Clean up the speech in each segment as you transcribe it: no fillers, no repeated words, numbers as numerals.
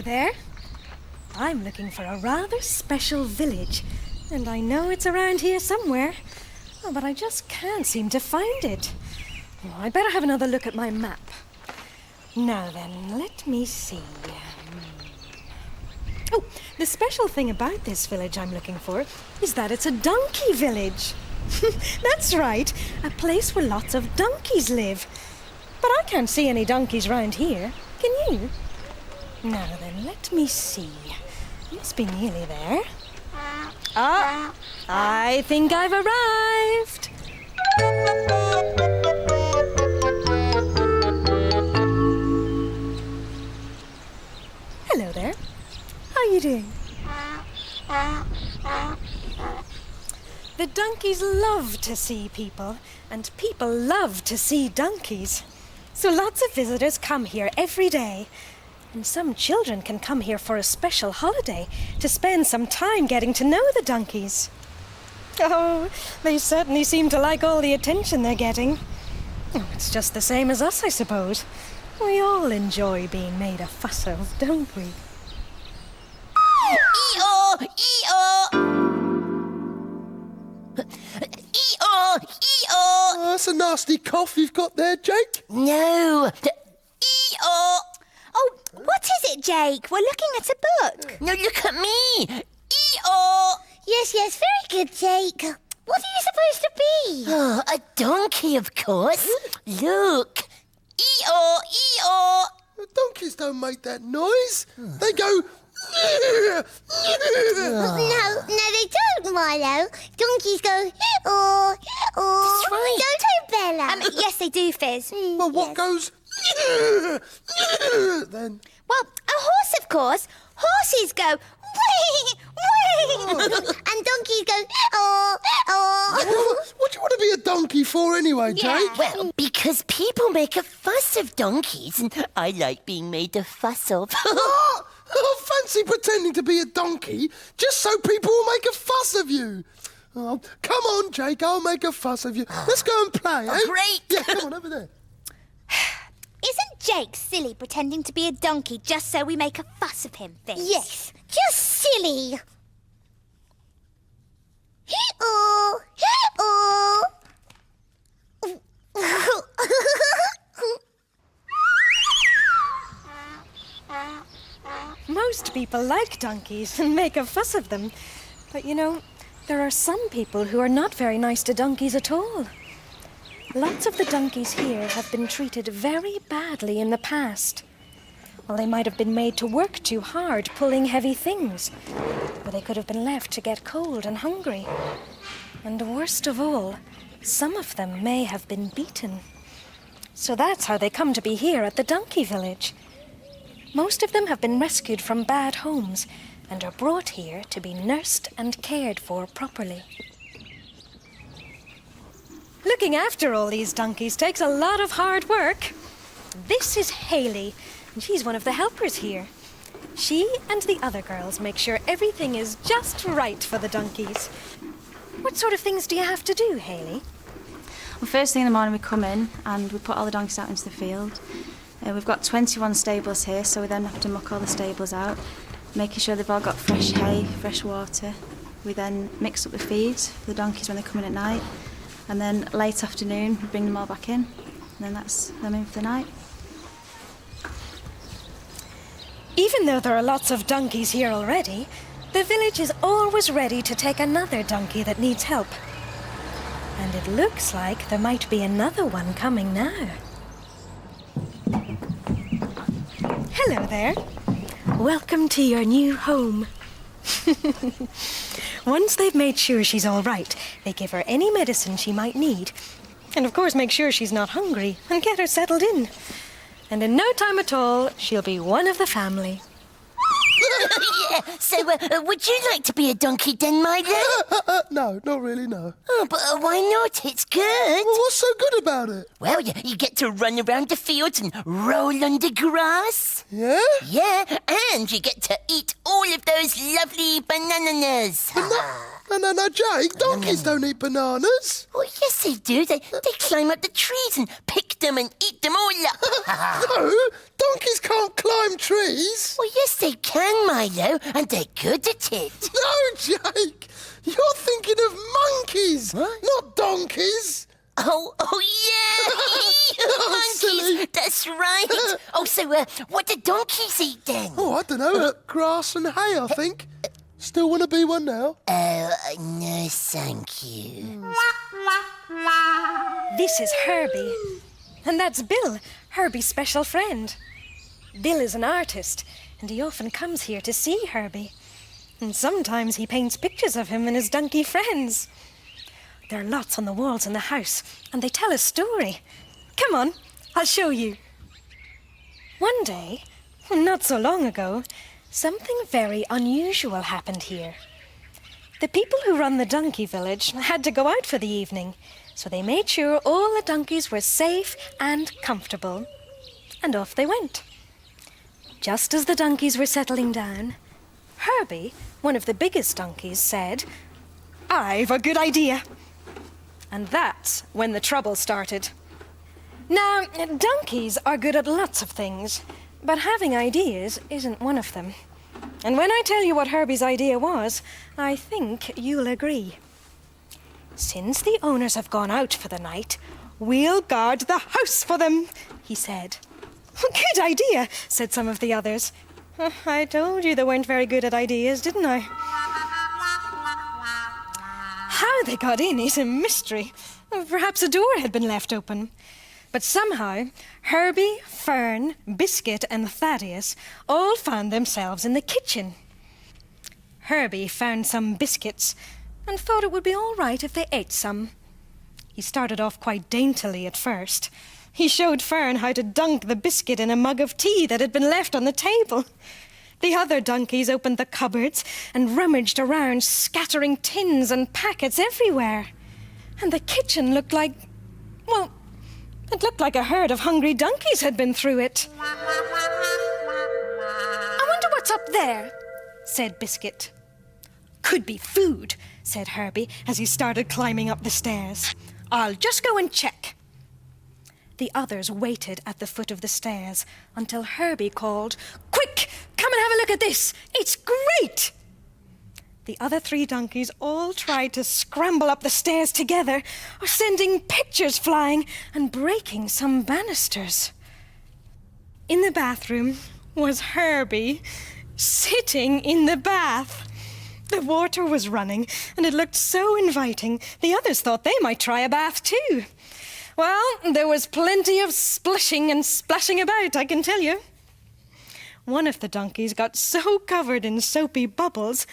there. I'm looking for a rather special village, and I know it's around here somewhere. Oh, but I just can't seem to find it. Oh, I'd better have another look at my map. Now then, let me see. Oh, the special thing about this village I'm looking for is that it's a donkey village. That's right, a place where lots of donkeys live. But I can't see any donkeys round here. Can you? Now then, let me see. Must be nearly there. Ah, I think I've arrived. Hello there. How are you doing? The donkeys love to see people, and people love to see donkeys. So lots of visitors come here every day. And some children can come here for a special holiday to spend some time getting to know the donkeys. Oh, they certainly seem to like all the attention they're getting. Oh, it's just the same as us, I suppose. We all enjoy being made a fuss of, don't we? E-O! E-O! E-O! E-O! That's a nasty cough you've got there, Jake. No! E-O! Oh, what is it, Jake? We're looking at a book. No, look at me! E-O! Yes, very good, Jake. What are you supposed to be? Oh, a donkey, of course. Look! E-O! E-O! Donkeys don't make that noise. They go... No, they don't, Milo. Donkeys go, oh. That's right. Don't they, Bella? Yes, they do, Fizz. Well, what goes... then? Well, a horse, of course. Horses go, wee, wee. And donkeys go, oh. What do you want to be a donkey for anyway, Jake? Yeah. Well, because people make a fuss of donkeys, and I like being made a fuss of. What? Oh, fancy pretending to be a donkey just so people will make a fuss of you. Oh, come on, Jake, I'll make a fuss of you. Let's go and play, eh? Great! Yeah, come on, over there. Isn't Jake silly pretending to be a donkey just so we make a fuss of him, Fizz? Yes, just silly. Oh. Most people like donkeys and make a fuss of them. But you know, there are some people who are not very nice to donkeys at all. Lots of the donkeys here have been treated very badly in the past. Well, they might have been made to work too hard pulling heavy things, or they could have been left to get cold and hungry. And worst of all, some of them may have been beaten. So that's how they come to be here at the donkey village. Most of them have been rescued from bad homes and are brought here to be nursed and cared for properly. Looking after all these donkeys takes a lot of hard work. This is Hayley, and she's one of the helpers here. She and the other girls make sure everything is just right for the donkeys. What sort of things do you have to do, Hayley? Well, first thing in the morning we come in and we put all the donkeys out into the field. We've got 21 stables here, so we then have to muck all the stables out, making sure they've all got fresh hay, fresh water. We then mix up the feeds for the donkeys when they come in at night, and then late afternoon we bring them all back in, and then that's them in for the night. Even though there are lots of donkeys here already, the village is always ready to take another donkey that needs help. And it looks like there might be another one coming now. Hello there. Welcome to your new home. Once they've made sure she's all right, they give her any medicine she might need. And of course make sure she's not hungry and get her settled in. And in no time at all, she'll be one of the family. Yeah, so would you like to be a donkey then, Milo? No, not really, no. Oh, but why not? It's good. Well, what's so good about it? Well, you get to run around the fields and roll on the grass. Yeah? Yeah, and you get to eat all of those lovely bananas. No, Jake, donkeys don't eat bananas. Oh, yes, they do. They climb up the trees and pick pick them and eat them all up. No, donkeys can't climb trees. Well, yes, they can, Milo, and they're good at it. No, Jake. You're thinking of monkeys, not donkeys. Oh, yeah! Monkeys, silly. that's right. Oh, so, what do donkeys eat then? Oh, I don't know. Grass and hay, I think. Still want to be one now? No, thank you. This is Herbie. And that's Bill, Herbie's special friend. Bill is an artist, and he often comes here to see Herbie. And sometimes he paints pictures of him and his donkey friends. There are lots on the walls in the house, and they tell a story. Come on, I'll show you. One day, not so long ago, something very unusual happened here. The people who run the donkey village had to go out for the evening, so they made sure all the donkeys were safe and comfortable. And off they went. Just as the donkeys were settling down, Herbie, one of the biggest donkeys, said, "I've a good idea." And that's when the trouble started. Now, donkeys are good at lots of things, but having ideas isn't one of them. And when I tell you what Herbie's idea was, I think you'll agree. "Since the owners have gone out for the night, we'll guard the house for them," he said. "Good idea," said some of the others. "I told you they weren't very good at ideas, didn't I?" How they got in is a mystery. Perhaps a door had been left open. But somehow, Herbie, Fern, Biscuit, and Thaddeus all found themselves in the kitchen. Herbie found some biscuits and thought it would be all right if they ate some. He started off quite daintily at first. He showed Fern how to dunk the biscuit in a mug of tea that had been left on the table. The other donkeys opened the cupboards and rummaged around, scattering tins and packets everywhere. And the kitchen looked like, well, it looked like a herd of hungry donkeys had been through it. "I wonder what's up there," said Biscuit. "Could be food," said Herbie as he started climbing up the stairs. "I'll just go and check." The others waited at the foot of the stairs until Herbie called, "Quick, come and have a look at this. It's great!" The other three donkeys all tried to scramble up the stairs together, sending pictures flying and breaking some banisters. In the bathroom was Herbie, sitting in the bath. The water was running, and it looked so inviting, the others thought they might try a bath too. Well, there was plenty of splishing and splashing about, I can tell you. One of the donkeys got so covered in soapy bubbles,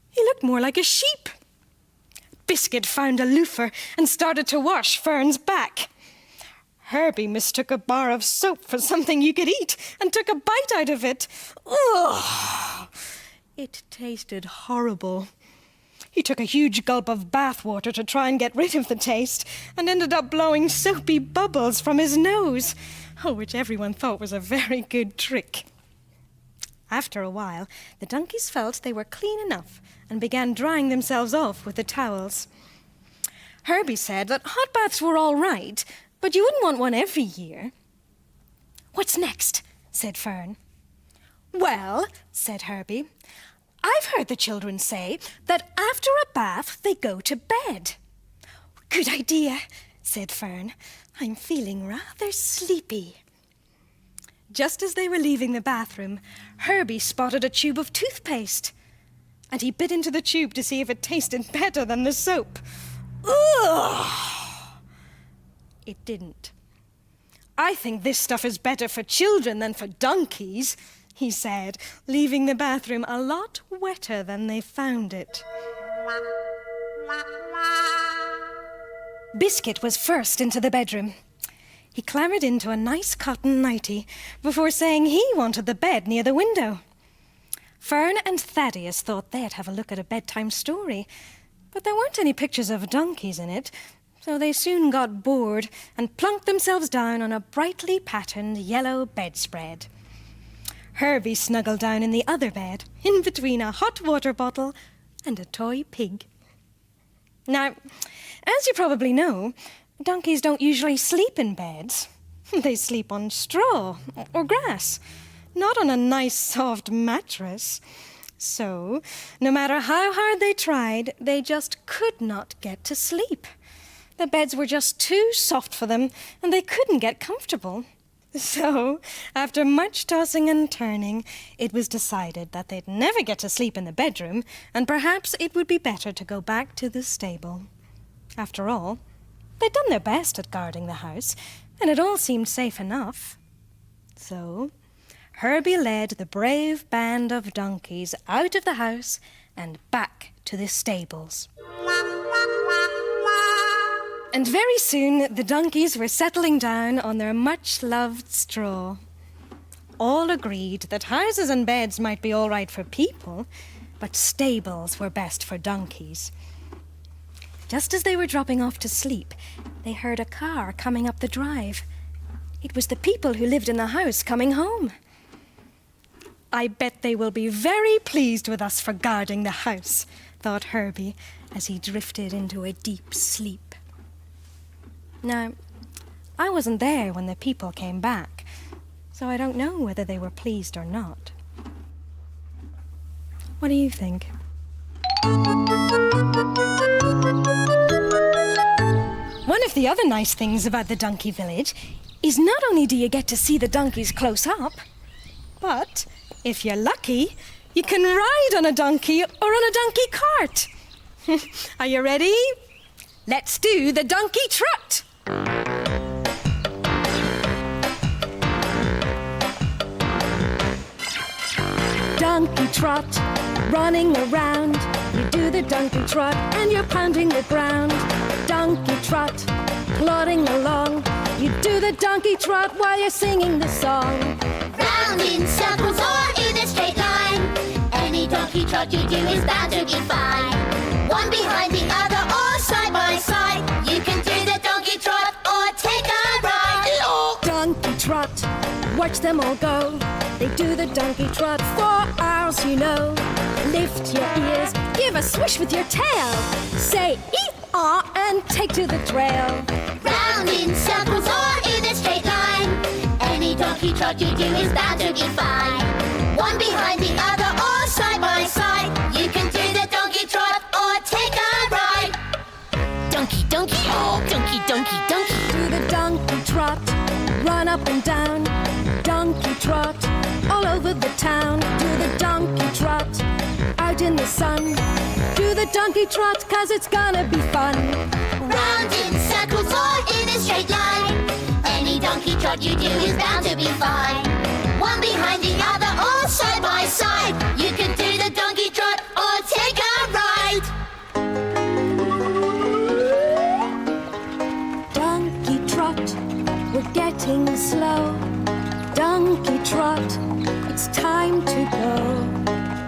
he looked more like a sheep. Biscuit found a loofah and started to wash Fern's back. Herbie mistook a bar of soap for something you could eat and took a bite out of it. Ugh! It tasted horrible. He took a huge gulp of bath water to try and get rid of the taste and ended up blowing soapy bubbles from his nose, which everyone thought was a very good trick. After a while, the donkeys felt they were clean enough and began drying themselves off with the towels. Herbie said that hot baths were all right, but you wouldn't want one every year. "What's next?" said Fern. "Well," said Herbie, "I've heard the children say that after a bath they go to bed." "Good idea," said Fern. "I'm feeling rather sleepy." Just as they were leaving the bathroom, Herbie spotted a tube of toothpaste, and he bit into the tube to see if it tasted better than the soap. Ugh! It didn't. "I think this stuff is better for children than for donkeys," he said, leaving the bathroom a lot wetter than they found it. Biscuit was first into the bedroom. He clambered into a nice cotton nightie before saying he wanted the bed near the window. Fern and Thaddeus thought they'd have a look at a bedtime story, but there weren't any pictures of donkeys in it, so they soon got bored and plunked themselves down on a brightly patterned yellow bedspread. Herbie snuggled down in the other bed, in between a hot water bottle and a toy pig. Now, as you probably know, donkeys don't usually sleep in beds. They sleep on straw or grass, not on a nice soft mattress. So, no matter how hard they tried, they just could not get to sleep. The beds were just too soft for them, and they couldn't get comfortable. So, after much tossing and turning, it was decided that they'd never get to sleep in the bedroom, and perhaps it would be better to go back to the stable. After all, they'd done their best at guarding the house, and it all seemed safe enough. So, Herbie led the brave band of donkeys out of the house and back to the stables. And very soon the donkeys were settling down on their much-loved straw. All agreed that houses and beds might be all right for people, but stables were best for donkeys. Just as they were dropping off to sleep, they heard a car coming up the drive. It was the people who lived in the house coming home. I bet they will be very pleased with us for guarding the house, thought Herbie as he drifted into a deep sleep. Now, I wasn't there when the people came back, so I don't know whether they were pleased or not. What do you think? One of the other nice things about the donkey village is not only do you get to see the donkeys close up, but if you're lucky, you can ride on a donkey or on a donkey cart. Are you ready? Let's do the donkey trot. Donkey trot, running around. You do the donkey trot and you're pounding the ground. Donkey trot, plodding along. You do the donkey trot while you're singing the song. Round in circles or in a straight line. Any donkey trot you do is bound to be fine. One behind the other or side by side. You can do the donkey trot or take a ride. Donkey trot, watch them all go. They do the donkey trot for hours, you know. Lift your ears, give a swish with your tail. Say ee-aw and take to the trail. Round in circles or in a straight line. Any donkey trot you do is bound to be fine. One behind the other or side by side. You can do the donkey trot or take a ride. Donkey, donkey, oh, donkey, donkey, donkey. Do the donkey trot, run up and down. Donkey trot, all over the town. Do the donkey trot, out in the sun. Do the donkey trot, 'cause it's gonna be fun. Round in circles or in a straight line. Any donkey trot you do is bound to be fine. One behind the other or side by side. You can do the donkey trot or take a ride. Donkey trot, we're getting slow. Donkey trot, it's time to go.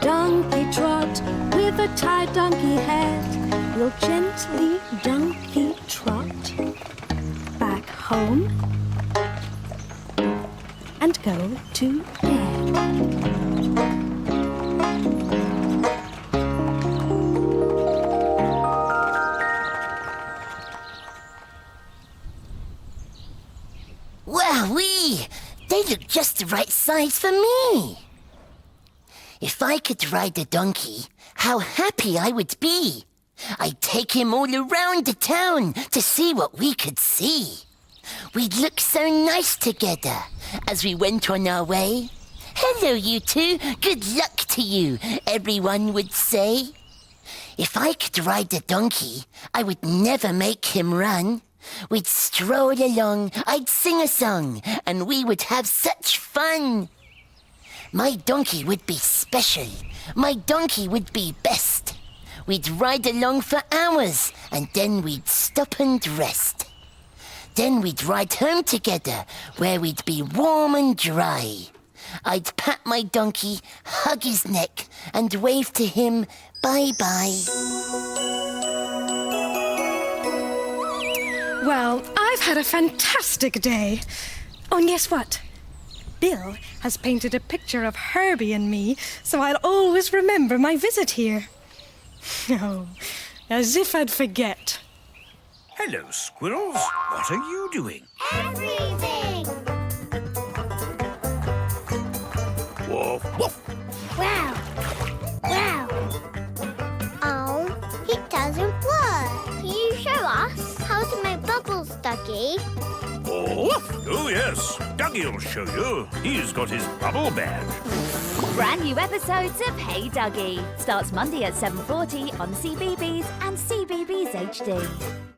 Donkey trot, with a tight donkey head, we'll gently donkey trot back home and go to bed. Wowee! They look just the right size for me. If I could ride a donkey, how happy I would be. I'd take him all around the town to see what we could see. We'd look so nice together as we went on our way. Hello, you two. Good luck to you, everyone would say. If I could ride a donkey, I would never make him run. We'd stroll along, I'd sing a song, and we would have such fun. My donkey would be special. My donkey would be best. We'd ride along for hours, and then we'd stop and rest. Then we'd ride home together, where we'd be warm and dry. I'd pat my donkey, hug his neck, and wave to him bye-bye. Well, I've had a fantastic day. Oh, and guess what? Bill has painted a picture of Herbie and me, so I'll always remember my visit here. Oh, as if I'd forget. Hello, squirrels. What are you doing? Everything! Oh, yes. Dougie'll show you. He's got his bubble bag. Brand new episodes of Hey Dougie starts Monday at 7:40 on CBeebies and CBeebies HD.